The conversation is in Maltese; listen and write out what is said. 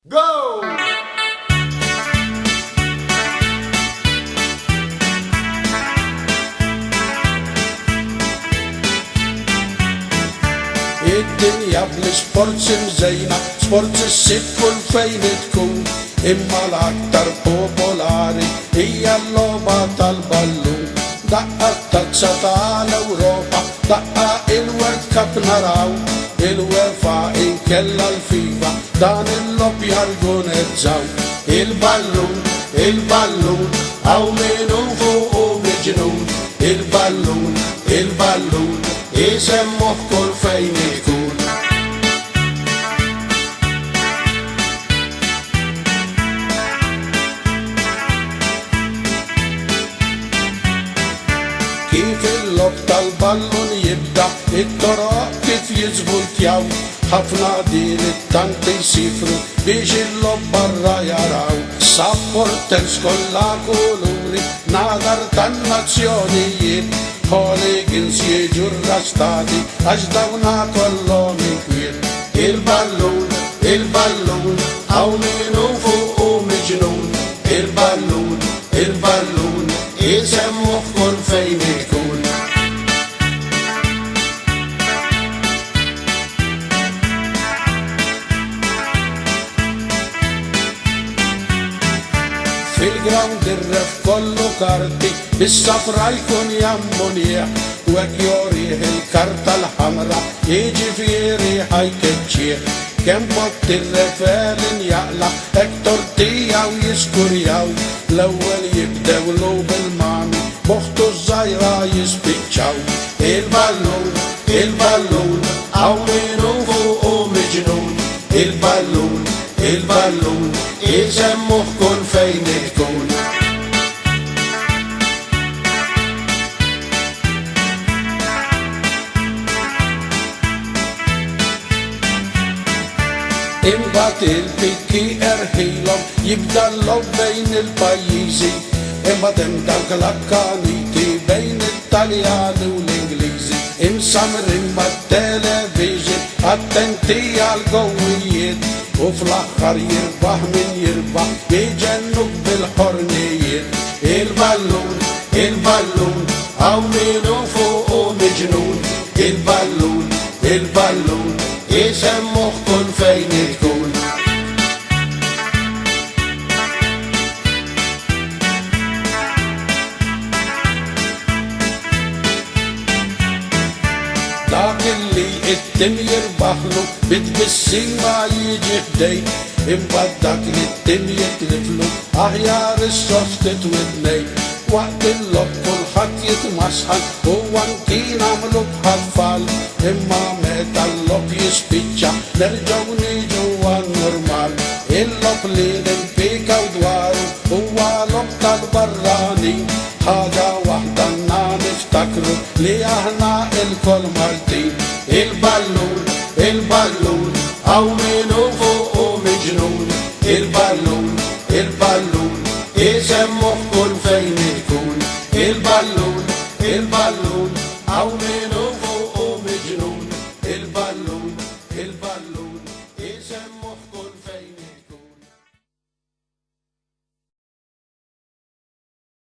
Go! الدنيا بالسبورتس مزينة سبورتس الست كل فين تكون إما الأكتر بوبولاري هي اللعبة البالون دقة التاتشة على أوروبا دقة الورد كاب نراو الوفا إن كلا الفيفا دان اللوب يرجون الجو البالون البالون أو منو فوق مجنون البالون البالون يسموه كل فين يكون كيف اللوب البالون يبدأ الطرق كيف يزبط ياو حفنا دير التانك يسيفرو بيجي اللوب برا يراو سابورترز كلها كولوري نادر تنازيونيين Hooligans jiġurra stadi għax dawna kollhom inkwiet il-ballun, il-ballun, għaw minu fuq u miġnun il-ballun, il-ballun, jisemmuh kull fejn ikun fil-ground ir-ref kollu karti bis-safra jkun jammunija u hekk jorih il-karta l-ħamra jiġifieri ħajkeċċieħ kemm bott ir-refelin jaqla hekk tortija u jiskurjaw l-ewwel jibdew lu bil-mami boħtu żgħira jispiċċaw il-ballun, il-ballun, għaw minu fuq u miġnun il-ballun, il-ballun, jisemmuh kull fejn ikun Imbagħad il-pikki erħilhom jibda l-lob bejn il-pajjiżi imbagħad hemm dawk l-akkaniti bejn it-Taljani u l-Ingliżi imsamrin mat-television attenti għall-gowwijiet u fl-aħħar jirbaħ min jirbaħ jiġennuk bil-ħornijiet il-ballun, il-ballun, għaw minu fuq u miġnun il-ballun, il-ballun, jisemmuh kull fejn ikun dak illi it-tim jirbaħlu bit-bissima jiġi ħdej imbagħad dak li t-tim jitliflu aħjar is-sostit widnej waqt il-lob kulħadd jitmasħal u anki nagħmlu bħal-tfal imma meta l-lob jispiċċa nerġgħu niġu għan-normal il-lob li nimpikaw dwaru huwa lob tal-barrani ħaġa waħda għandna niftakru li aħna il-kol Maltin il-ballun, il-ballun, għaw minu fuq u miġnun il-ballun, il-ballun, jisemmuh kull fejn ikun il-ballun, il-ballun, għaw minu